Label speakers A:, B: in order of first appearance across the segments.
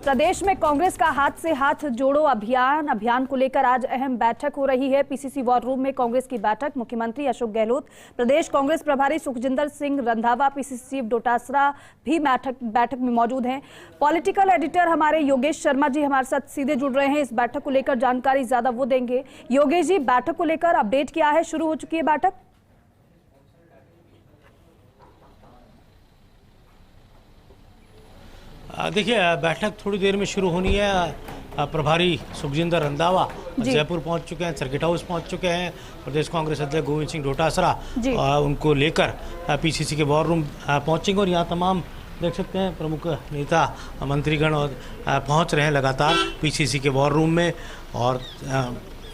A: प्रदेश में कांग्रेस का हाथ से हाथ जोड़ो अभियान को लेकर आज अहम बैठक हो रही है। पीसीसी वॉर रूम में कांग्रेस की बैठक। मुख्यमंत्री अशोक गहलोत, प्रदेश कांग्रेस प्रभारी सुखजिंदर सिंह रंधावा, पीसीसी चीफ डोटासरा भी बैठक में मौजूद हैं। पॉलिटिकल एडिटर हमारे योगेश शर्मा जी हमारे साथ सीधे जुड़ रहे हैं। इस बैठक को लेकर जानकारी ज्यादा वो देंगे। योगेश जी, बैठक को लेकर अपडेट क्या है? शुरू हो चुकी है बैठक?
B: देखिए, बैठक थोड़ी देर में शुरू होनी है। प्रभारी सुखजिंदर रंधावा जयपुर पहुंच चुके हैं, सर्किट हाउस पहुंच चुके हैं। प्रदेश कांग्रेस अध्यक्ष गोविंद सिंह डोटासरा उनको लेकर पीसीसी के वॉर रूम पहुंचेंगे और यहाँ तमाम देख सकते हैं प्रमुख नेता मंत्रीगण और पहुंच रहे हैं लगातार पीसीसी के वॉर रूम में। और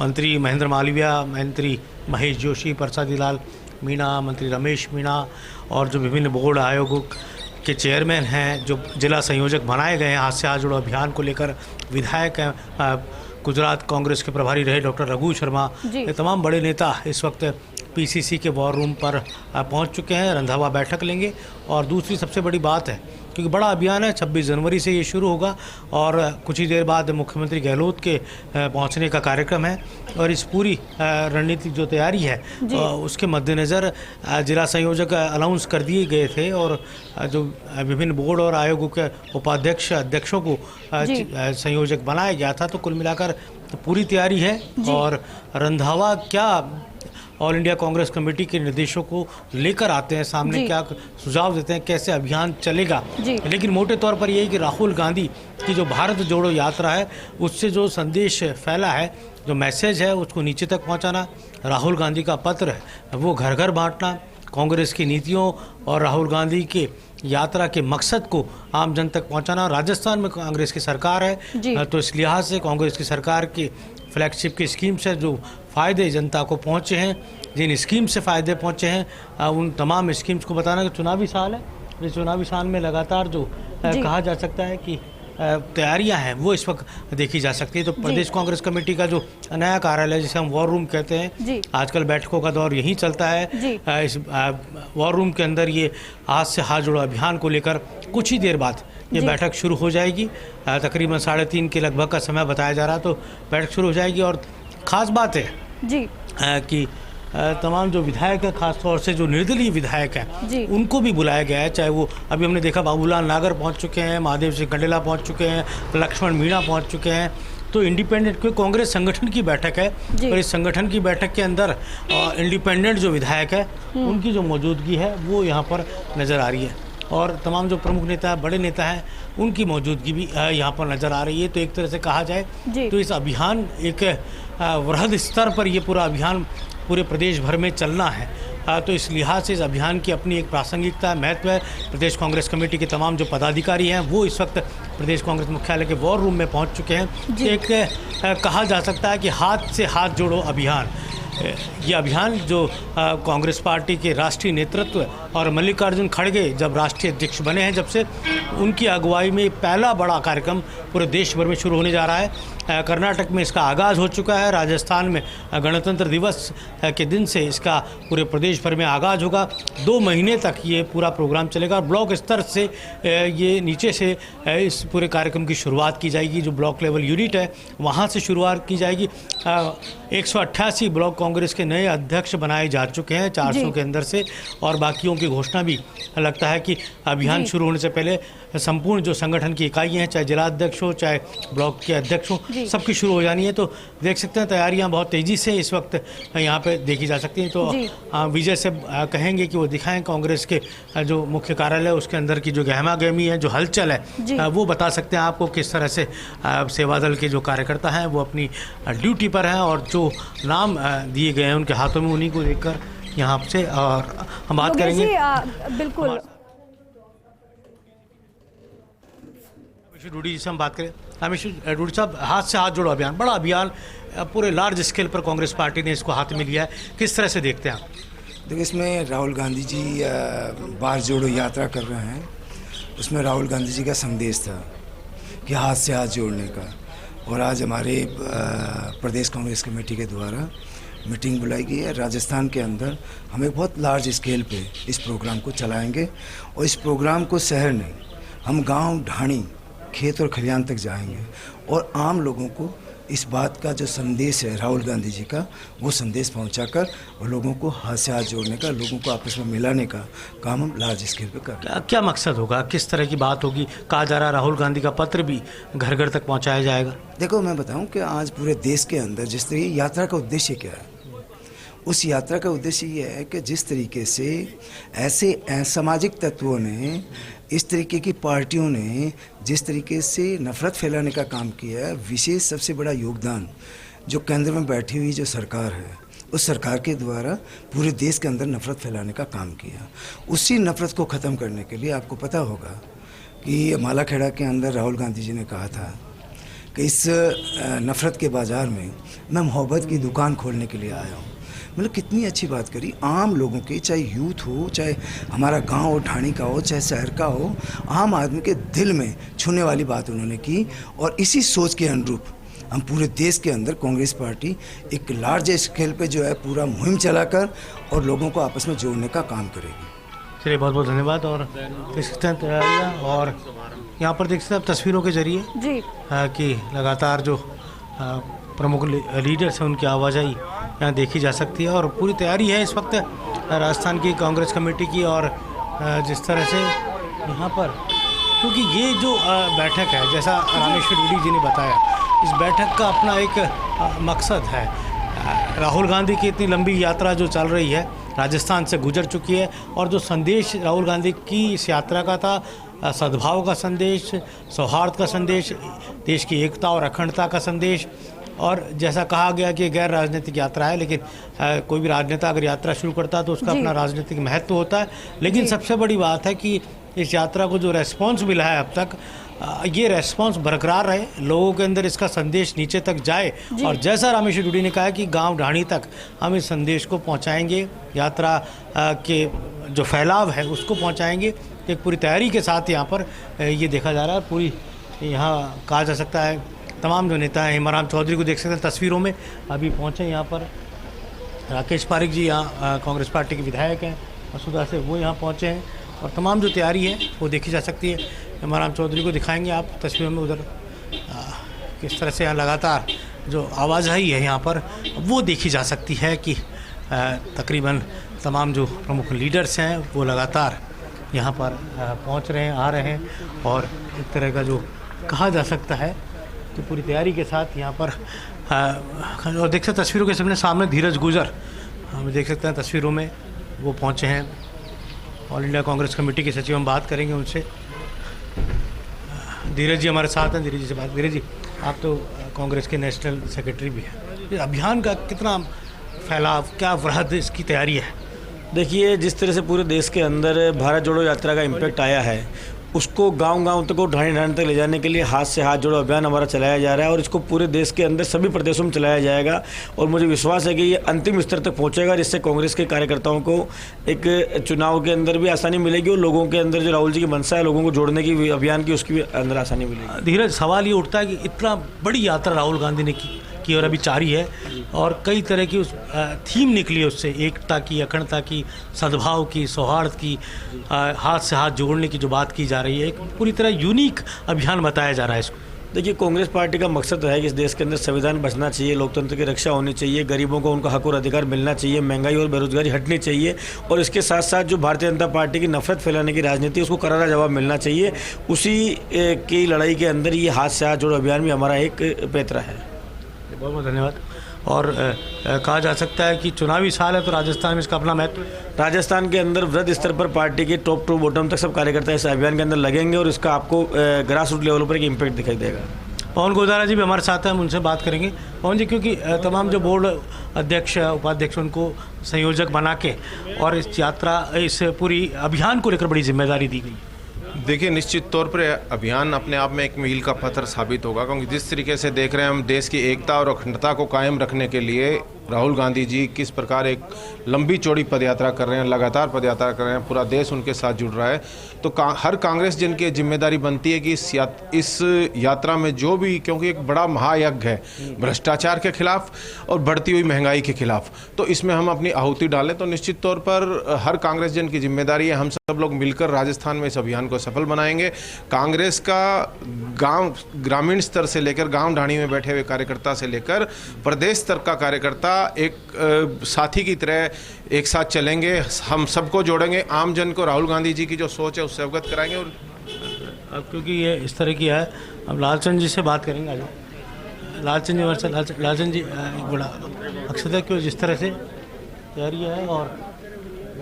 B: मंत्री महेंद्र मालवीय, मंत्री महेश जोशी, प्रसादी लाल मीणा, मंत्री रमेश मीणा और जो विभिन्न बोर्ड आयोगों के चेयरमैन हैं, जो जिला संयोजक बनाए गए हैं हाथ से हाथ जोड़ो अभियान को लेकर, विधायक हैं, गुजरात कांग्रेस के प्रभारी रहे डॉक्टर रघु शर्मा, ये तमाम बड़े नेता इस वक्त पीसीसी के वॉर रूम पर पहुंच चुके हैं। रंधावा बैठक लेंगे। और दूसरी सबसे बड़ी बात है, क्योंकि बड़ा अभियान है, 26 जनवरी से ये शुरू होगा और कुछ ही देर बाद मुख्यमंत्री गहलोत के पहुंचने का कार्यक्रम है। और इस पूरी रणनीतिक जो तैयारी है उसके मद्देनज़र जिला संयोजक अनाउंस कर दिए गए थे और जो विभिन्न बोर्ड और आयोगों के उपाध्यक्ष अध्यक्षों को संयोजक बनाया गया था। तो कुल मिलाकर पूरी तैयारी है। और रंधावा क्या ऑल इंडिया कांग्रेस कमेटी के निर्देशों को लेकर आते हैं सामने, क्या सुझाव देते हैं, कैसे अभियान चलेगा। लेकिन मोटे तौर पर यही कि राहुल गांधी की जो भारत जोड़ो यात्रा है उससे जो संदेश फैला है, जो मैसेज है उसको नीचे तक पहुंचाना, राहुल गांधी का पत्र है वो घर घर बांटना, कांग्रेस की नीतियों और राहुल गांधी के यात्रा के मकसद को आम जन तक पहुंचाना। राजस्थान में कांग्रेस की सरकार है तो इस लिहाज से कांग्रेस की सरकार की फ्लैगशिप की स्कीम से जो फ़ायदे जनता को पहुंचे हैं, जिन स्कीम से फ़ायदे पहुंचे हैं, उन तमाम स्कीम्स को बताना कि चुनावी साल है। इस चुनावी साल में लगातार जो कहा जा सकता है कि तैयारियां हैं वो इस वक्त देखी जा सकती है। तो प्रदेश कांग्रेस कमेटी का जो नया कार्यालय जिसे हम वॉर रूम कहते हैं, आजकल बैठकों का दौर यहीं चलता है। इस वॉर रूम के अंदर ये हाथ से हाथ जोड़ो अभियान को लेकर कुछ ही देर बाद ये बैठक शुरू हो जाएगी। तकरीबन 3:30 के लगभग का समय बताया जा रहा है, तो बैठक शुरू हो जाएगी। और ख़ास बात है कि तमाम जो विधायक है, खासतौर से जो निर्दलीय विधायक हैं, उनको भी बुलाया गया है। चाहे वो अभी हमने देखा बाबूलाल नागर पहुंच चुके हैं, महादेव सिंह कंडेला पहुंच चुके हैं, लक्ष्मण मीणा पहुंच चुके हैं। तो इंडिपेंडेंट, क्योंकि कांग्रेस संगठन की बैठक है और इस संगठन की बैठक के अंदर इंडिपेंडेंट जो विधायक है उनकी जो मौजूदगी है वो यहाँ पर नज़र आ रही है। और तमाम जो प्रमुख नेता है, बड़े नेता हैं, उनकी मौजूदगी भी यहाँ पर नज़र आ रही है। तो एक तरह से कहा जाए तो इस अभियान एक वृहद स्तर पर ये पूरा अभियान पूरे प्रदेश भर में चलना है। तो इस लिहाज से इस अभियान की अपनी एक प्रासंगिकता, महत्व है। प्रदेश कांग्रेस कमेटी के तमाम जो पदाधिकारी हैं वो इस वक्त प्रदेश कांग्रेस मुख्यालय के वॉर रूम में पहुंच चुके हैं। एक कहा जा सकता है कि हाथ से हाथ जोड़ो अभियान, ये अभियान जो कांग्रेस पार्टी के राष्ट्रीय नेतृत्व और मल्लिकार्जुन खड़गे जब राष्ट्रीय अध्यक्ष बने हैं, जब से उनकी अगुवाई में पहला बड़ा कार्यक्रम पूरे देश भर में शुरू होने जा रहा है। कर्नाटक में इसका आगाज़ हो चुका है, राजस्थान में गणतंत्र दिवस के दिन से इसका पूरे प्रदेश भर में आगाज़ होगा। 2 महीने तक ये पूरा प्रोग्राम चलेगा। ब्लॉक स्तर से ये नीचे से इस पूरे कार्यक्रम की शुरुआत की जाएगी। जो ब्लॉक लेवल यूनिट है वहाँ से शुरुआत की जाएगी। 188 ब्लॉक कांग्रेस के नए अध्यक्ष बनाए जा चुके हैं 400 के अंदर से, और बाकियों की घोषणा भी लगता है कि अभियान शुरू होने से पहले संपूर्ण जो संगठन की इकाइयाँ हैं, चाहे जिला अध्यक्ष हो चाहे ब्लॉक के अध्यक्ष हो, सबकी शुरू हो जानी है। तो देख सकते हैं तैयारियां बहुत तेज़ी से इस वक्त यहाँ पे देखी जा सकती हैं। तो विजय से कहेंगे कि वो दिखाएं कांग्रेस के जो मुख्य कार्यालय उसके अंदर की जो गहमा गहमी है, जो हलचल है, वो बता सकते हैं आपको किस तरह से सेवा दल के जो कार्यकर्ता हैं वो अपनी ड्यूटी पर हैं और जो नाम दिए गए हैं उनके हाथों में, उन्हीं को देखकर यहाँ से और हम बात करेंगे।
A: बिल्कुल
B: डूडी जी से हम बात करें। रमेश डूडी साहब, हाथ से हाथ जोड़ो अभियान, बड़ा अभियान, पूरे लार्ज स्केल पर कांग्रेस पार्टी ने इसको हाथ में लिया है, किस तरह से देखते हैं आप?
C: देखिए, इसमें राहुल गांधी जी बार जोड़ो यात्रा कर रहे हैं, उसमें राहुल गांधी जी का संदेश था कि हाथ से हाथ जोड़ने का। और आज हमारे प्रदेश कांग्रेस कमेटी के द्वारा मीटिंग बुलाई गई है राजस्थान के अंदर। हम एक बहुत लार्ज स्केल पे इस प्रोग्राम को चलाएंगे और इस प्रोग्राम को शहर नहीं, हम गांव ढाणी खेत और खलिहान तक जाएंगे और आम लोगों को इस बात का जो संदेश है राहुल गांधी जी का, वो संदेश पहुंचाकर और लोगों को हाथ से हाथ जोड़ने का, लोगों को आपस में मिलाने का काम हम लार्ज स्केल पे कर रहे हैं।
B: क्या मकसद होगा, किस तरह की बात होगी? कहा जा रहा है राहुल गांधी का पत्र भी घर घर तक पहुंचाया जाएगा। देखो,
C: मैं बताऊं कि आज पूरे देश के अंदर जिस तरह यात्रा का उद्देश्य क्या है, उस यात्रा का उद्देश्य ये है कि जिस तरीके से ऐसे असामाजिक तत्वों ने, इस तरीके की पार्टियों ने जिस तरीके से नफरत फैलाने का काम किया है, विशेष सबसे बड़ा योगदान जो केंद्र में बैठी हुई जो सरकार है, उस सरकार के द्वारा पूरे देश के अंदर नफरत फैलाने का काम किया। उसी नफरत को ख़त्म करने के लिए आपको पता होगा कि मालाखेड़ा के अंदर राहुल गांधी जी ने कहा था कि इस नफरत के बाज़ार में मैं मोहब्बत की दुकान खोलने के लिए आया हूँ। मतलब कितनी अच्छी बात करी। आम लोगों के, चाहे यूथ हो, चाहे हमारा गांव हो, ढाणी का हो, चाहे शहर का हो, आम आदमी के दिल में छूने वाली बात उन्होंने की। और इसी सोच के अनुरूप हम पूरे देश के अंदर कांग्रेस पार्टी एक लार्ज स्केल पे जो है पूरा मुहिम चलाकर और लोगों को आपस में जोड़ने का काम करेगी।
B: चलिए, बहुत बहुत धन्यवाद। और देख सकते हैं तैयारियाँ, और यहाँ पर देख सकते हैं तस्वीरों के जरिए जी कि लगातार जो प्रमुख लीडर्स हैं उनकी आवाजाही यहाँ देखी जा सकती है। और पूरी तैयारी है इस वक्त राजस्थान की कांग्रेस कमेटी की। और जिस तरह से यहाँ पर, क्योंकि ये जो बैठक है, जैसा रामेश्वर डूडी जी ने बताया, इस बैठक का अपना एक मकसद है। राहुल गांधी की इतनी लंबी यात्रा जो चल रही है, राजस्थान से गुजर चुकी है, और जो संदेश राहुल गांधी की इस यात्रा का था, सद्भाव का संदेश, सौहार्द का संदेश, देश की एकता और अखंडता का संदेश। और जैसा कहा गया कि गैर राजनीतिक यात्रा है, लेकिन कोई भी राजनेता अगर यात्रा शुरू करता है तो उसका अपना राजनीतिक महत्व होता है। लेकिन सबसे बड़ी बात है कि इस यात्रा को जो रेस्पॉन्स मिला है अब तक, ये रेस्पॉन्स बरकरार रहे, लोगों के अंदर इसका संदेश नीचे तक जाए। और जैसा रामेश्वर डूडी ने कहा कि गांव ढाणी तक हम इस संदेश को पहुंचाएंगे, यात्रा के जो फैलाव है उसको पहुंचाएंगे। एक पूरी तैयारी के साथ यहाँ पर ये देखा जा रहा है। पूरी यहाँ कहा जा सकता है तमाम जो नेता हैं, हेमाराम चौधरी को देख सकते हैं तस्वीरों में, अभी पहुँचे यहाँ पर। राकेश पारिक जी यहाँ कांग्रेस पार्टी के विधायक हैं, मसूदा से, वो यहाँ पहुँचे हैं। और तमाम जो तैयारी है वो देखी जा सकती है। हेमाराम चौधरी को दिखाएंगे आप तस्वीरों में, उधर किस तरह से यहाँ लगातार जो आवाजाही है यहाँ पर वो देखी जा सकती है कि तकरीबन तमाम जो प्रमुख लीडर्स हैं वो लगातार यहाँ पर पहुँच रहे हैं, आ रहे हैं। और एक तरह का जो कहा जा सकता है तो पूरी तैयारी के साथ यहाँ पर और देख सकते हैं तस्वीरों के सामने धीरज गुजर, हम देख सकते हैं तस्वीरों में, वो पहुँचे हैं। ऑल इंडिया कांग्रेस कमेटी के सचिव, हम बात करेंगे उनसे। धीरज जी हमारे साथ हैं, धीरज जी से बात। धीरज जी, आप तो कांग्रेस के नेशनल सेक्रेटरी भी हैं, अभियान का कितना फैलाव, क्या वृहद इसकी तैयारी है?
D: देखिए, जिस तरह से पूरे देश के अंदर भारत जोड़ो यात्रा का इम्पैक्ट आया है, उसको गांव-गांव तक और ढाणी तक ले जाने के लिए हाथ से हाथ जोड़ो अभियान हमारा चलाया जा रहा है। और इसको पूरे देश के अंदर सभी प्रदेशों में चलाया जाएगा। और मुझे विश्वास है कि ये अंतिम स्तर तक पहुंचेगा, जिससे कांग्रेस के कार्यकर्ताओं को एक चुनाव के अंदर भी आसानी मिलेगी और लोगों के अंदर जो राहुल जी की मंशा है लोगों को जोड़ने की अभियान की, उसकी भी अंदर आसानी मिलेगी।
B: धीरज, सवाल ये उठता है कि इतना बड़ी यात्रा राहुल गांधी ने की और अभी जारी है, और कई तरह की उस थीम निकली है उससे, एकता की, अखंडता की, सद्भाव की, सौहार्द की, हाथ से हाथ जोड़ने की जो बात की जा रही है, एक पूरी तरह यूनिक अभियान बताया जा रहा है इसको।
D: देखिए, कांग्रेस पार्टी का मकसद है कि इस देश के अंदर संविधान बचना चाहिए, लोकतंत्र की रक्षा होनी चाहिए, गरीबों को उनका हक और अधिकार मिलना चाहिए, महंगाई और बेरोजगारी हटनी चाहिए, और इसके साथ साथ जो भारतीय जनता पार्टी की नफरत फैलाने की राजनीति उसको करारा जवाब मिलना चाहिए। उसी की लड़ाई के अंदर ये हाथ से हाथ जोड़ो अभियान भी हमारा एक पैतरा है।
B: बहुत बहुत धन्यवाद। और कहा जा सकता है कि चुनावी साल है तो राजस्थान में इसका अपना महत्व।
D: राजस्थान के अंदर वृहद स्तर पर पार्टी के टॉप टू बॉटम तक सब कार्यकर्ता इस अभियान के अंदर लगेंगे और इसका आपको ग्रास रूट लेवल पर एक इम्पैक्ट दिखाई देगा।
B: पवन गोदारा जी भी हमारे साथ हैं, हम उनसे बात करेंगे। पवन जी, क्योंकि तमाम जो बोर्ड अध्यक्ष, उपाध्यक्ष, उनको संयोजक बना के और इस यात्रा, इस पूरी अभियान को लेकर बड़ी जिम्मेदारी दी गई।
E: देखिए, निश्चित तौर पर अभियान अपने आप में एक मील का पत्थर साबित होगा, क्योंकि जिस तरीके से देख रहे हैं हम, देश की एकता और अखंडता को कायम रखने के लिए राहुल गांधी जी किस प्रकार एक लंबी चौड़ी पदयात्रा कर रहे हैं, लगातार पदयात्रा कर रहे हैं, पूरा देश उनके साथ जुड़ रहा है। तो हर कांग्रेस जन की जिम्मेदारी बनती है कि इस यात्रा में जो भी, क्योंकि एक बड़ा महायज्ञ है भ्रष्टाचार के खिलाफ और बढ़ती हुई महंगाई के खिलाफ, तो इसमें हम अपनी आहुति डालें। तो निश्चित तौर पर हर कांग्रेस जन की जिम्मेदारी है, हम सब लोग मिलकर राजस्थान में इस अभियान को सफल बनाएंगे। कांग्रेस का ग्रामीण स्तर से लेकर गाँव ढाणी में बैठे हुए कार्यकर्ता से लेकर प्रदेश स्तर का कार्यकर्ता एक साथी की तरह एक साथ चलेंगे, हम सबको जोड़ेंगे, आम जन को राहुल गांधी जी की जो सोच है उससे अवगत कराएंगे। और
B: अब क्योंकि ये इस तरह की है, अब लालचंद जी से बात करेंगे। आज लालचंद जी हमारे साथ। लालचंद जी, एक बड़ा अक्सर है क्यों जिस तरह से तैयारी है, और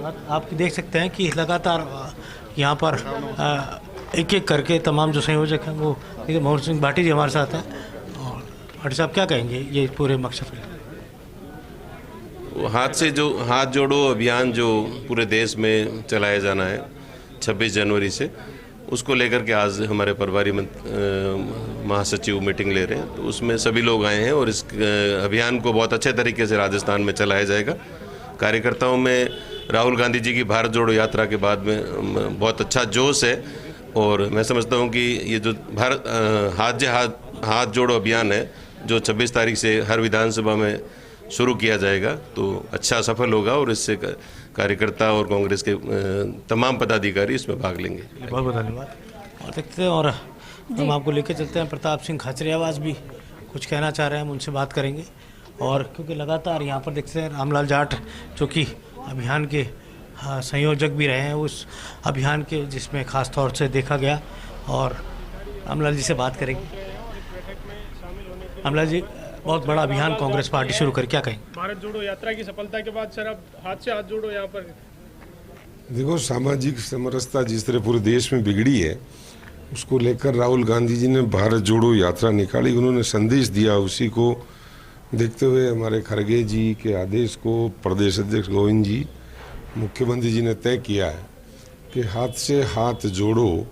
B: आप देख सकते हैं कि लगातार यहाँ पर एक एक करके तमाम जो संयोजक हैं वो, मोहन सिंह भाटी जी हमारे साथ हैं। और भाटी साहब क्या कहेंगे ये पूरे मकसद के?
F: हाथ जोड़ो अभियान जो पूरे देश में चलाया जाना है 26 जनवरी से, उसको लेकर के आज हमारे प्रभारी महासचिव मीटिंग ले रहे हैं। तो उसमें सभी लोग आए हैं और इस अभियान को बहुत अच्छे तरीके से राजस्थान में चलाया जाएगा। कार्यकर्ताओं में राहुल गांधी जी की भारत जोड़ो यात्रा के बाद में बहुत अच्छा जोश है, और मैं समझता हूं कि ये जो हाथ जोड़ो अभियान है जो 26 तारीख से हर विधानसभा में शुरू किया जाएगा, तो अच्छा सफल होगा और इससे कार्यकर्ता और कांग्रेस के तमाम पदाधिकारी इसमें भाग लेंगे।
B: बहुत बहुत धन्यवाद। और देखते हैं, और हम आपको लेकर चलते हैं। प्रताप सिंह खाचरियावास भी कुछ कहना चाह रहे हैं, हम उनसे बात करेंगे। और क्योंकि लगातार यहाँ पर देखते हैं रामलाल जाट जो कि अभियान के संयोजक भी रहे हैं उस अभियान के, जिसमें खास तौर से देखा गया, और रामलाल जी से बात करेंगे। रामलाल जी, बहुत बड़ा अभियान कांग्रेस पार्टी शुरू कर, क्या कहें?
G: भारत जोड़ो यात्रा की सफलता के बाद सर अब हाथ से हाथ जोड़ो यहाँ पर
H: देखो, सामाजिक समरसता जिस तरह पूरे देश में बिगड़ी है, उसको लेकर राहुल गांधी जी ने भारत जोड़ो यात्रा निकाली, उन्होंने संदेश दिया। उसी को देखते हुए हमारे खड़गे जी के आदेश को प्रदेश अध्यक्ष गोविंद जी, मुख्यमंत्री जी ने तय किया है कि हाथ से हाथ जोड़ो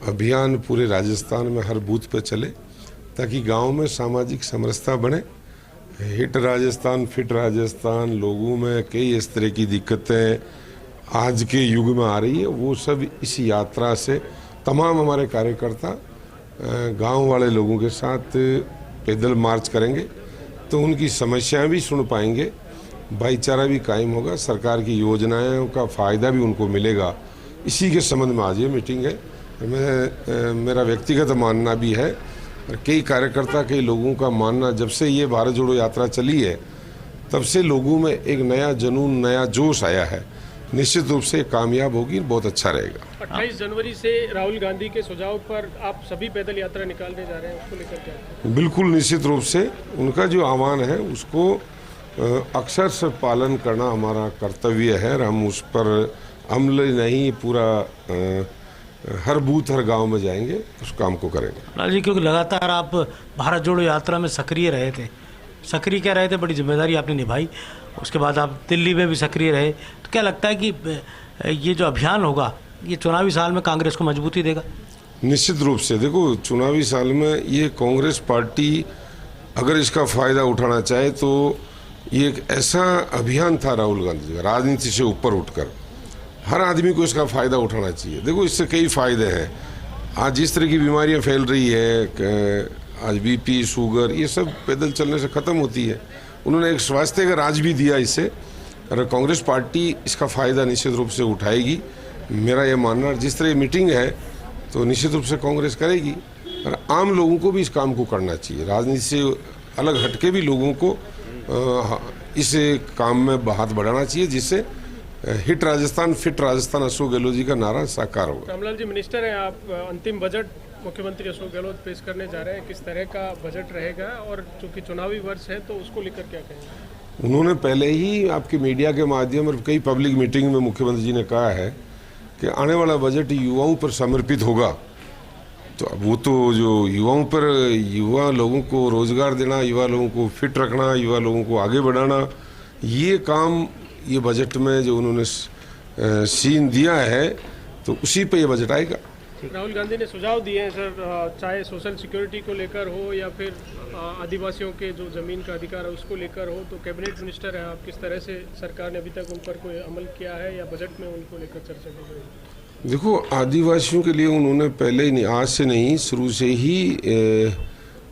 H: अभियान पूरे राजस्थान में हर बूथ पे चले, ताकि गांव में सामाजिक समरसता बने। हिट राजस्थान, फिट राजस्थान, लोगों में कई इस तरह की दिक्कतें आज के युग में आ रही है, वो सब इस यात्रा से तमाम हमारे कार्यकर्ता गांव वाले लोगों के साथ पैदल मार्च करेंगे, तो उनकी समस्याएं भी सुन पाएंगे, भाईचारा भी कायम होगा, सरकार की योजनाओं का फ़ायदा भी उनको मिलेगा। इसी के संबंध में आज ये मीटिंग है। मेरा व्यक्तिगत मानना भी है, कई कार्यकर्ता, कई लोगों का मानना, जब से ये भारत जोड़ो यात्रा चली है तब से लोगों में एक नया जुनून, नया जोश आया है। निश्चित रूप से कामयाब होगी, बहुत अच्छा रहेगा।
G: 28 जनवरी से राहुल गांधी के सुझाव पर आप सभी पैदल यात्रा निकालने जा रहे हैं, उसको लेकर क्या?
H: बिल्कुल, निश्चित रूप से उनका जो आह्वान है उसको अक्सर से पालन करना हमारा कर्तव्य है, और हम उस पर अमल नहीं, पूरा हर बूथ, हर गांव में जाएंगे, उस काम को करेंगे।
B: लाल जी, क्योंकि लगातार आप भारत जोड़ो यात्रा में सक्रिय रहे थे, सक्रिय क्या रहे थे, बड़ी जिम्मेदारी आपने निभाई, उसके बाद आप दिल्ली में भी सक्रिय रहे, तो क्या लगता है कि ये जो अभियान होगा ये चुनावी साल में कांग्रेस को मजबूती देगा?
H: निश्चित रूप से। देखो, चुनावी साल में ये कांग्रेस पार्टी अगर इसका फ़ायदा उठाना चाहे तो ये एक ऐसा अभियान था राहुल गांधी का, राजनीति से ऊपर उठकर हर आदमी को इसका फ़ायदा उठाना चाहिए। देखो, इससे कई फ़ायदे हैं। आज जिस तरह की बीमारियां फैल रही है, आज बीपी, शुगर, ये सब पैदल चलने से ख़त्म होती है। उन्होंने एक स्वास्थ्य का राज भी दिया इससे, और कांग्रेस पार्टी इसका फ़ायदा निश्चित रूप से उठाएगी। मेरा ये मानना, जिस तरह मीटिंग है तो निश्चित रूप से कांग्रेस करेगी, और आम लोगों को भी इस काम को करना चाहिए। राजनीति से अलग हटके भी लोगों को इस काम में हाथ बढ़ाना चाहिए, जिससे हिट राजस्थान, फिट राजस्थान, अशोक गहलोत जी का नारा साकार होगा।
G: रामलाल जी, मिनिस्टर हैं आप, अंतिम बजट मुख्यमंत्री अशोक गहलोत पेश करने जा रहे हैं, किस तरह का बजट रहेगा, और चूंकि चुनावी वर्ष है तो उसको लेकर क्या कहेंगे?
H: उन्होंने पहले ही आपके मीडिया के माध्यम और कई पब्लिक मीटिंग में मुख्यमंत्री जी ने कहा है कि आने वाला बजट युवाओं पर समर्पित होगा। तो अब वो तो जो युवाओं पर, युवा लोगों को रोजगार देना, युवा लोगों को फिट रखना, युवा लोगों को आगे बढ़ाना, ये काम ये बजट में जो उन्होंने सीन दिया है, तो उसी पे ये बजट आएगा।
G: राहुल गांधी ने सुझाव दिए हैं सर, चाहे सोशल सिक्योरिटी को लेकर हो या फिर आदिवासियों के जो ज़मीन का अधिकार है उसको लेकर हो, तो कैबिनेट मिनिस्टर हैं आप, किस तरह से सरकार ने अभी तक उन पर कोई अमल किया है या बजट में उनको लेकर चर्चा की गई?
H: देखो, आदिवासियों के लिए उन्होंने पहले ही नहीं, आज से नहीं, शुरू से ही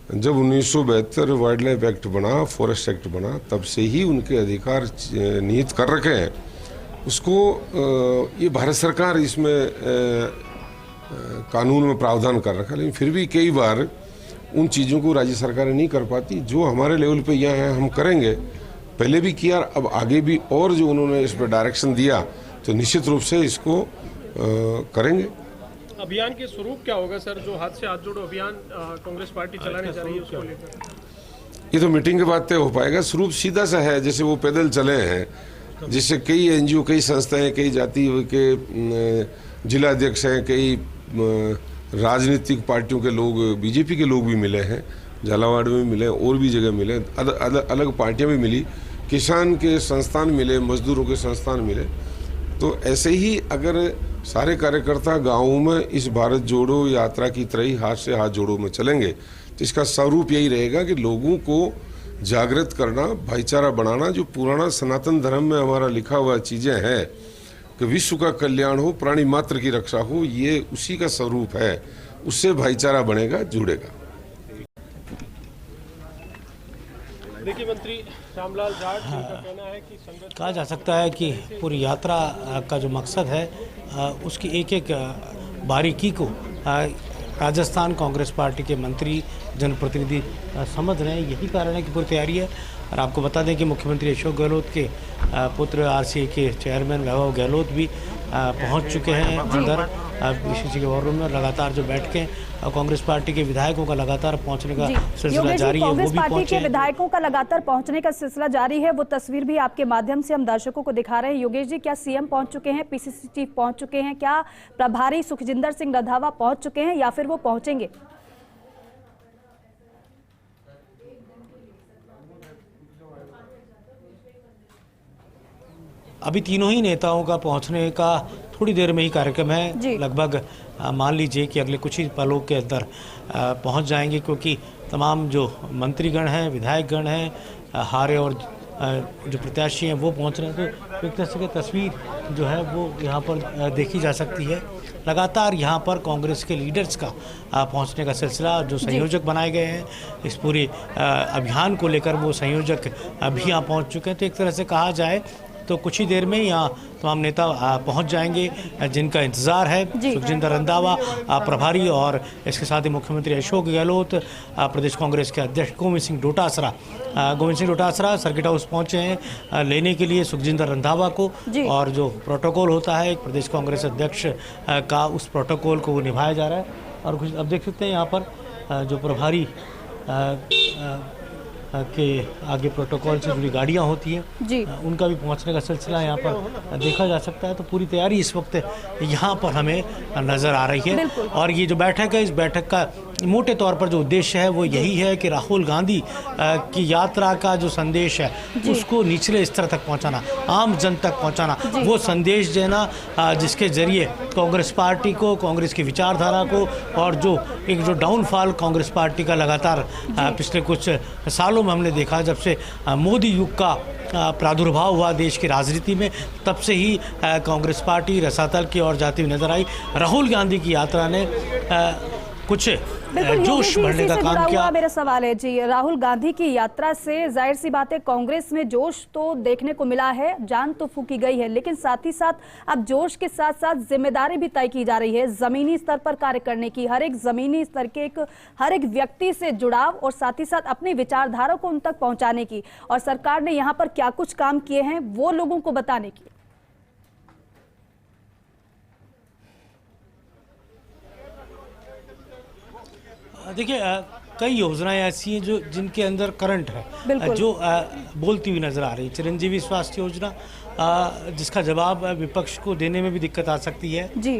H: जब 1972 वाइल्ड लाइफ एक्ट बना, फॉरेस्ट एक्ट बना, तब से ही उनके अधिकार निहित कर रखे हैं। उसको ये भारत सरकार इसमें कानून में प्रावधान कर रखा, लेकिन फिर भी कई बार उन चीज़ों को राज्य सरकारें नहीं कर पाती। जो हमारे लेवल पे यहाँ है हम करेंगे, पहले भी किया, अब आगे भी, और जो उन्होंने इस पर डायरेक्शन दिया तो निश्चित रूप से इसको करेंगे।
G: अभियान के स्वरूप क्या होगा सर, जो हाथ से हाथ जोड़ो अभियान कांग्रेस पार्टी चलाने जा रही है उसको लेकर?
H: ये तो मीटिंग के बाद तय हो पाएगा। स्वरूप सीधा सा है, जैसे वो पैदल चले हैं, जिससे कई एनजीओ, कई संस्थाएं, कई जाति के जिला अध्यक्ष हैं, कई राजनीतिक पार्टियों के लोग, बीजेपी के लोग भी मिले हैं, झालावाड़ में मिले, और भी जगह मिले, अलग पार्टियां भी मिली, किसान के संस्थान मिले, मजदूरों के संस्थान मिले। तो ऐसे ही अगर सारे कार्यकर्ता गाँवों में इस भारत जोड़ो यात्रा की तरह ही हाथ से हाथ जोड़ो में चलेंगे, तो इसका स्वरूप यही रहेगा कि लोगों को जागृत करना, भाईचारा बढ़ाना, जो पुराना सनातन धर्म में हमारा लिखा हुआ चीज़ें हैं कि विश्व का कल्याण हो, प्राणी मात्र की रक्षा हो, ये उसी का स्वरूप है। उससे भाईचारा बढ़ेगा, जुड़ेगा।
G: देखिए, मंत्री रामलाल जाट जी का कहना है कि
B: कहा जा सकता है कि पूरी यात्रा का जो मकसद है उसकी एक एक बारीकी को राजस्थान कांग्रेस पार्टी के मंत्री, जनप्रतिनिधि समझ रहे हैं। यही कारण है कि पूरी तैयारी है। और आपको बता दें कि मुख्यमंत्री अशोक गहलोत के पुत्र आरसीए के चेयरमैन वैभव गहलोत भी पहुंच चुके हैं अंदर पीसीसी के वॉर रूम में। लगातार जो बैठकें कांग्रेस पार्टी के विधायकों का लगातार पहुंचने का सिलसिला जारी है।
A: कांग्रेस पार्टी के विधायकों का लगातार पहुंचने का सिलसिला जारी है। वो तस्वीर भी आपके माध्यम से हम दर्शकों को दिखा रहे हैं। योगेश जी, क्या सीएम पहुंच चुके हैं, पीसीसी चीफ पहुंच चुके हैं, क्या प्रभारी सुखजिंदर सिंह रंधावा पहुंच चुके हैं या फिर वो पहुंचेंगे?
B: अभी तीनों ही नेताओं का पहुंचने का थोड़ी देर में ही कार्यक्रम है। लगभग मान लीजिए कि अगले कुछ ही पलों के अंदर पहुंच जाएंगे, क्योंकि तमाम जो मंत्रीगण हैं, विधायकगण हैं, हारे और जो प्रत्याशी हैं वो पहुंच रहे हैं। तो एक तरह से तस्वीर जो है वो यहाँ पर देखी जा सकती है। लगातार यहाँ पर कांग्रेस के लीडर्स का पहुँचने का सिलसिला, जो संयोजक बनाए गए हैं इस पूरे अभियान को लेकर, वो संयोजक अभी यहाँ पहुँच चुके हैं। तो एक तरह से कहा जाए तो कुछ ही देर में यहाँ तमाम नेता पहुंच जाएंगे जिनका इंतजार है। सुखजिंदर रंधावा प्रभारी और इसके साथ ही मुख्यमंत्री अशोक गहलोत, प्रदेश कांग्रेस के अध्यक्ष गोविंद सिंह डोटासरा सर्किट हाउस पहुंचे हैं लेने के लिए सुखजिंदर रंधावा को। और जो प्रोटोकॉल होता है एक प्रदेश कांग्रेस अध्यक्ष का, उस प्रोटोकॉल को वो निभाया जा रहा है। और कुछ अब देख सकते हैं यहाँ पर जो प्रभारी के आगे प्रोटोकॉल से जुड़ी गाड़ियां होती हैं, उनका भी पहुंचने का सिलसिला यहाँ पर देखा जा सकता है। तो पूरी तैयारी इस वक्त यहाँ पर हमें नज़र आ रही है। और ये जो बैठक है, इस बैठक का मोटे तौर पर जो उद्देश्य है वो यही है कि राहुल गांधी की यात्रा का जो संदेश है उसको निचले स्तर तक पहुँचाना, आम जन तक पहुँचाना, वो संदेश देना जिसके जरिए कांग्रेस पार्टी को, कांग्रेस की विचारधारा को, और जो एक जो डाउनफॉल कांग्रेस पार्टी का लगातार पिछले कुछ सालों में हमने देखा, जब से मोदी युग का प्रादुर्भाव हुआ देश की राजनीति में, तब से ही कांग्रेस पार्टी रसातल की ओर जाती हुई नजर आई। राहुल गांधी की यात्रा ने कुछ जोश भरने का काम किया।
A: मेरा सवाल है जी, राहुल गांधी की यात्रा से जाहिर सी बात है कांग्रेस में जोश तो देखने को मिला है, जान तो फूकी गई है, लेकिन साथ ही साथ अब जोश के साथ साथ जिम्मेदारी भी तय की जा रही है जमीनी स्तर पर कार्य करने की, हर एक जमीनी स्तर के हर एक व्यक्ति से जुड़ाव और साथ ही साथ अपनी विचारधारा को उन तक पहुंचाने की, और सरकार ने यहाँ पर क्या कुछ काम किए हैं वो लोगों को बताने की।
B: देखिए, कई योजनाएं ऐसी हैं जो जिनके अंदर करंट है, जो बोलती हुई नजर आ रही है। चिरंजीवी स्वास्थ्य योजना, जिसका जवाब विपक्ष को देने में भी दिक्कत आ सकती है जी।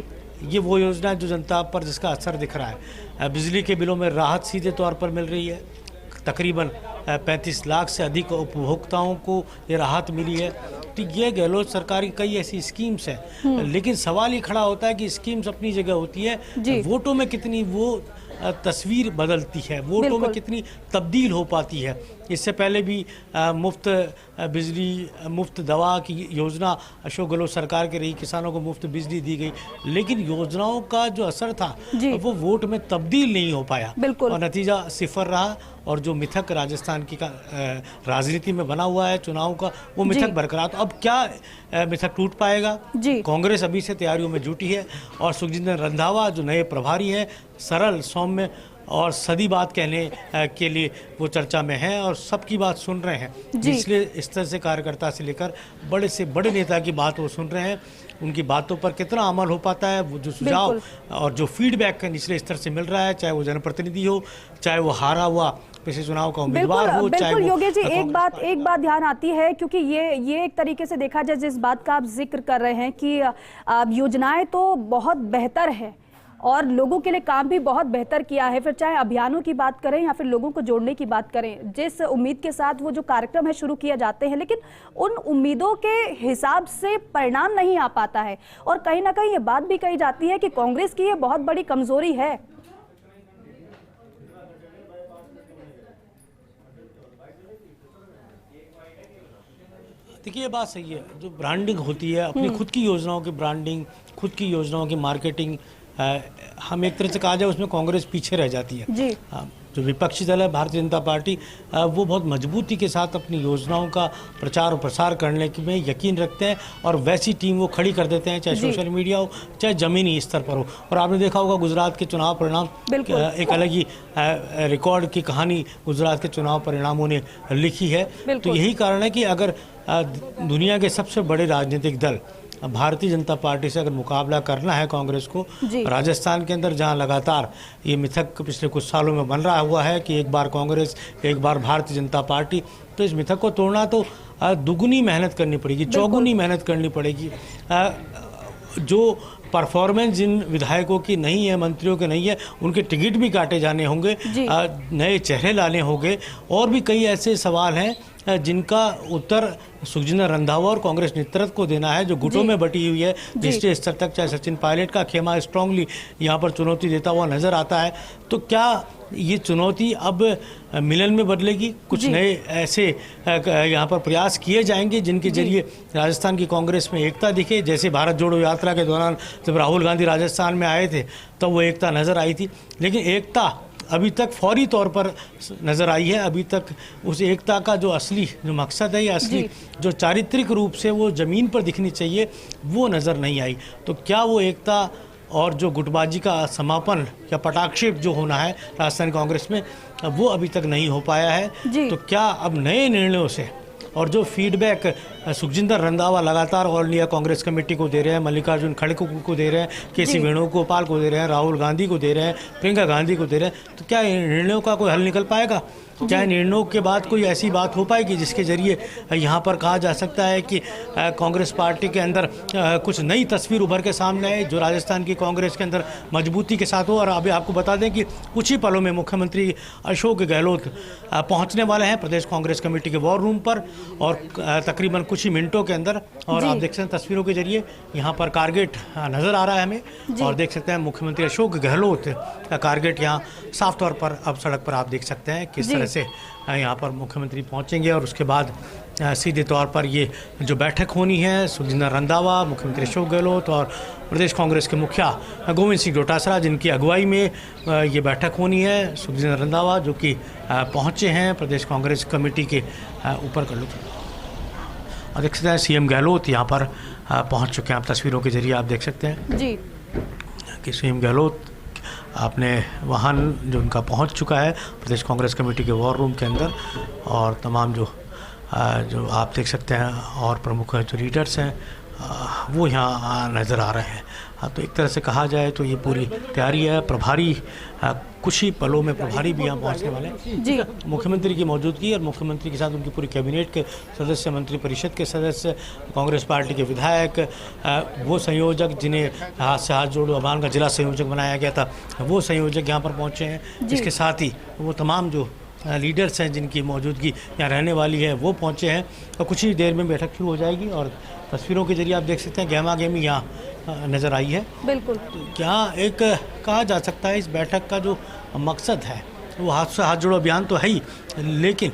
B: ये वो योजना है जो जनता पर जिसका असर दिख रहा है। बिजली के बिलों में राहत सीधे तौर पर मिल रही है। तकरीबन 35 लाख से अधिक उपभोक्ताओं को ये राहत मिली है। ठीक है, गहलोत सरकार की कई ऐसी स्कीम्स हैं, लेकिन सवाल ये खड़ा होता है कि स्कीम्स अपनी जगह होती है, वोटों में कितनी वो तस्वीर बदलती है, वोटों में कितनी तब्दील हो पाती है। इससे पहले भी मुफ्त बिजली, मुफ्त दवा की योजना अशोक गहलोत सरकार की रही, किसानों को मुफ्त बिजली दी गई, लेकिन योजनाओं का जो असर था वो वोट में तब्दील नहीं हो पाया और नतीजा सिफर रहा। और जो मिथक राजस्थान की राजनीति में बना हुआ है चुनाव का, वो मिथक बरकरार। तो अब क्या मिथक टूट पाएगा? कांग्रेस अभी से तैयारियों में जुटी है और सुखजिंदर रंधावा जो नए प्रभारी हैं, सरल, सौम्य और सदी बात कहने के लिए वो चर्चा में हैं और सबकी बात सुन रहे हैं। निचले स्तर से कार्यकर्ता से लेकर बड़े से बड़े नेता की बात वो सुन रहे हैं। उनकी बातों पर कितना अमल हो पाता है, वो जो सुझाव और जो फीडबैक निचले स्तर से मिल रहा है, चाहे वो जनप्रतिनिधि हो, चाहे वो हारा हुआ पिछले चुनाव का उम्मीदवार हो, चाहे वो
A: योगेश जी, एक बात ध्यान आती है, क्योंकि ये एक तरीके से देखा जाए, जिस बात का आप जिक्र कर रहे हैं कि योजनाएं तो बहुत बेहतर है और लोगों के लिए काम भी बहुत बेहतर किया है, फिर चाहे अभियानों की बात करें या फिर लोगों को जोड़ने की बात करें, जिस उम्मीद के साथ वो जो कार्यक्रम है शुरू किए जाते हैं, लेकिन उन उम्मीदों के हिसाब से परिणाम नहीं आ पाता है। और कहीं ना कहीं ये बात भी कही जाती है कि कांग्रेस की ये बहुत बड़ी कमजोरी है।
B: देखिए, ये बात सही है, जो ब्रांडिंग होती है, अपनी खुद की योजनाओं की ब्रांडिंग, खुद की योजनाओं की मार्केटिंग, हम एक तरह से कहा जाए उसमें कांग्रेस पीछे रह जाती है। जो विपक्षी दल है भारतीय जनता पार्टी, वो बहुत मजबूती के साथ अपनी योजनाओं का प्रचार और प्रसार करने में यकीन रखते हैं और वैसी टीम वो खड़ी कर देते हैं, चाहे सोशल मीडिया हो, चाहे ज़मीनी स्तर पर हो। और आपने देखा होगा गुजरात के चुनाव परिणाम, एक अलग ही रिकॉर्ड की कहानी गुजरात के चुनाव परिणामों ने लिखी है। तो यही कारण है कि अगर दुनिया के सबसे बड़े राजनीतिक दल भारतीय जनता पार्टी से अगर मुकाबला करना है कांग्रेस को, राजस्थान के अंदर जहां लगातार ये मिथक पिछले कुछ सालों में बन रहा हुआ है कि एक बार कांग्रेस, एक बार भारतीय जनता पार्टी, तो इस मिथक को तोड़ना तो दुगुनी मेहनत करनी पड़ेगी, चौगुनी मेहनत करनी पड़ेगी। जो परफॉर्मेंस जिन विधायकों की नहीं है, मंत्रियों के नहीं है, उनके टिकट भी काटे जाने होंगे, नए चेहरे लाने होंगे, और भी कई ऐसे सवाल हैं जिनका उत्तर सुखजिंदर रंधावा और कांग्रेस नेतृत्व को देना है, जो गुटों में बटी हुई है निचले स्तर तक। चाहे सचिन पायलट का खेमा स्ट्रांगली यहाँ पर चुनौती देता हुआ नजर आता है। तो क्या ये चुनौती अब मिलन में बदलेगी? कुछ नए ऐसे यहाँ पर प्रयास किए जाएंगे जिनके जरिए राजस्थान की कांग्रेस में एकता दिखे। जैसे भारत जोड़ो यात्रा के दौरान जब राहुल गांधी राजस्थान में आए थे तब वो एकता नजर आई थी, लेकिन एकता अभी तक फौरी तौर पर नज़र आई है। अभी तक उस एकता का जो असली जो मकसद है या असली जो चारित्रिक रूप से वो ज़मीन पर दिखनी चाहिए, वो नज़र नहीं आई। तो क्या वो एकता और जो गुटबाजी का समापन या पटाक्षेप जो होना है राजस्थान कांग्रेस में, वो अभी तक नहीं हो पाया है। तो क्या अब नए निर्णयों से और जो फीडबैक सुखजिंदर रंधावा लगातार ऑल इंडिया कांग्रेस कमेटी को दे रहे हैं, मल्लिकार्जुन खड़गे को दे रहे हैं, केसी वेणुगोपाल को दे रहे हैं, राहुल गांधी को दे रहे हैं, प्रियंका गांधी को दे रहे हैं, तो क्या इन निर्णयों का कोई हल निकल पाएगा? क्या निर्णयों के बाद कोई ऐसी बात हो पाएगी जिसके जरिए यहाँ पर कहा जा सकता है कि कांग्रेस पार्टी के अंदर कुछ नई तस्वीर उभर के सामने आए जो राजस्थान की कांग्रेस के अंदर मजबूती के साथ हो? और अभी आपको बता दें कि कुछ ही पलों में मुख्यमंत्री अशोक गहलोत पहुँचने वाले हैं प्रदेश कांग्रेस कमेटी के वॉर रूम पर, और तकरीबन कुछ ही मिनटों के अंदर। और आप देख सकते हैं तस्वीरों के जरिए यहाँ पर कारगेट नज़र आ रहा है हमें, और देख सकते हैं मुख्यमंत्री अशोक गहलोत का कारगेट यहाँ साफ तौर पर अब सड़क पर आप देख सकते हैं किस तरह से यहाँ पर मुख्यमंत्री पहुँचेंगे। और उसके बाद सीधे तौर पर ये जो बैठक होनी है, सुखजिंदर रंधावा, मुख्यमंत्री अशोक गहलोत और प्रदेश कांग्रेस के मुखिया गोविंद सिंह डोटासरा, जिनकी अगुवाई में ये बैठक होनी है। सुखजिंदर रंधावा जो कि पहुँचे हैं प्रदेश कांग्रेस कमेटी के ऊपर कर लो, और देख सकते हैं सीएम गहलोत यहाँ पर पहुँच चुके हैं। आप तस्वीरों के जरिए आप देख सकते हैं कि सीएम गहलोत आपने वाहन जो उनका पहुंच चुका है प्रदेश कांग्रेस कमेटी के वॉर रूम के अंदर, और तमाम जो आप देख सकते हैं और प्रमुख जो लीडर्स हैं वो यहाँ नज़र आ रहे हैं। तो एक तरह से कहा जाए तो ये पूरी तैयारी है। प्रभारी कुछ ही पलों में प्रभारी भी यहाँ पहुँचने वाले हैं। मुख्यमंत्री की मौजूदगी और मुख्यमंत्री के साथ उनकी पूरी कैबिनेट के सदस्य, मंत्री परिषद के सदस्य, कांग्रेस पार्टी के विधायक, वो संयोजक जिन्हें हाथ से हाथ जोड़ो अभियान का जिला संयोजक बनाया गया था, वो संयोजक यहाँ पर पहुँचे हैं। इसके साथ ही वो तमाम जो लीडर्स हैं जिनकी मौजूदगी यहाँ रहने वाली है वो पहुँचे हैं और कुछ ही देर में बैठक शुरू हो जाएगी। और तस्वीरों के जरिए आप देख सकते हैं गहमा गहमी यहाँ नज़र आई है।
A: बिल्कुल,
B: क्या एक कहा जा सकता है इस बैठक का जो मकसद है वो हाथ से हाथ जोड़ो अभियान तो है ही, लेकिन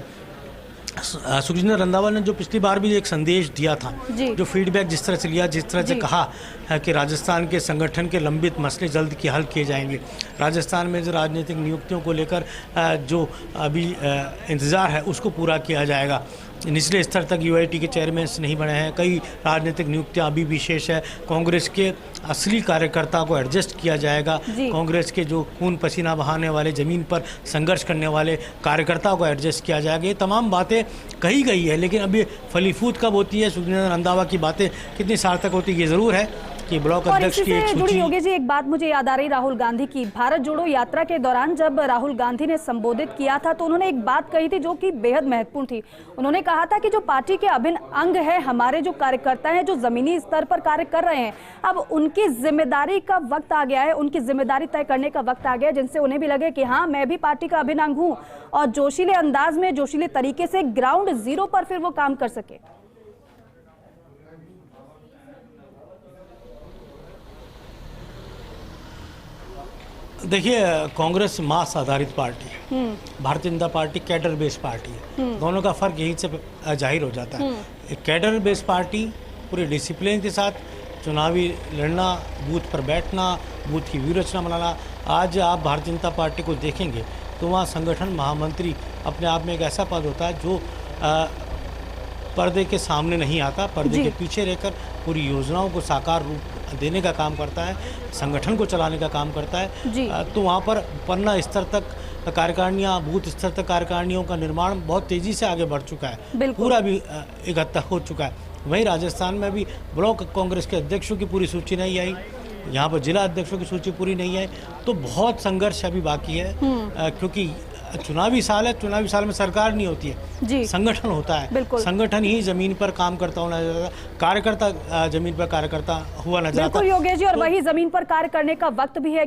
B: सुखजिंदर रंधावा ने जो पिछली बार भी एक संदेश दिया था, जो फीडबैक जिस तरह से लिया, जिस तरह से कहा है कि राजस्थान के संगठन के लंबित मसले जल्द की हल किए जाएंगे, राजस्थान में जो राजनीतिक नियुक्तियों को लेकर जो अभी इंतज़ार है उसको पूरा किया जाएगा, निचले स्तर तक यूआईटी के चेयरमैन नहीं बने हैं, कई राजनीतिक नियुक्तियां अभी भी शेष है, कांग्रेस के असली कार्यकर्ता को एडजस्ट किया जाएगा, कांग्रेस के जो खून पसीना बहाने वाले ज़मीन पर संघर्ष करने वाले कार्यकर्ताओं को एडजस्ट किया जाएगा। ये तमाम बातें कही गई है, लेकिन अभी फलीफूद कब होती है, सुखजिंदर रंधावा की बातें कितनी सार्थक होती है, ये ज़रूर है कि ब्लॉक अध्यक्ष की एक
A: जुड़ी योगेश जी, एक बात मुझे याद आ रही राहुल गांधी की। भारत जोड़ो यात्रा के दौरान जब राहुल गांधी ने संबोधित किया था तो उन्होंने एक बात कही थी जो कि बेहद महत्वपूर्ण थी। उन्होंने कहा था कि जो पार्टी के अभिन्न अंग है, हमारे जो कार्यकर्ता हैं जो जमीनी स्तर पर कार्य कर रहे हैं, अब उनकी जिम्मेदारी का वक्त आ गया है, उनकी जिम्मेदारी तय करने का वक्त आ गया है, जिनसे उन्हें भी लगे कि हाँ मैं भी पार्टी का अभिन्न अंग हूँ और जोशीले अंदाज में, जोशीले तरीके से ग्राउंड जीरो पर फिर वो काम कर सके।
B: देखिए, कांग्रेस मास आधारित पार्टी है, Bharatiya Janata party cadre based party है, दोनों का फर्क यहीं से जाहिर हो जाता है। एक कैडर बेस्ड पार्टी पूरे डिसिप्लिन के साथ चुनावी लड़ना, बूथ पर बैठना, बूथ की व्यूहरचना बनाना। आज आप भारतीय जनता पार्टी को देखेंगे तो वहाँ संगठन महामंत्री अपने आप में एक ऐसा पद होता है जो पर्दे के सामने नहीं आता, पर्दे के पीछे रहकर पूरी योजनाओं को साकार रूप देने का काम करता है, संगठन को चलाने का काम करता है। तो वहाँ पर पन्ना स्तर तक कार्यकारिणियाँ, बूथ स्तर तक कार्यकारिणियों का निर्माण बहुत तेज़ी से आगे बढ़ चुका है, पूरा भी एक हद तक हो चुका है। वहीं राजस्थान में भी ब्लॉक कांग्रेस के अध्यक्षों की पूरी सूची नहीं आई, यहाँ पर जिला अध्यक्षों की सूची पूरी नहीं आई, तो बहुत संघर्ष अभी बाकी है, क्योंकि चुनावी साल है, चुनावी साल में सरकार नहीं होती है, संगठन होता है, संगठन ही जमीन पर काम करता हुआ नजर आता है, कार्यकर्ता जमीन पर कार्यकर्ता हुआ नजर आता है।
A: बिल्कुल योगेश जी, और वही जमीन पर कार्य करने का वक्त भी है।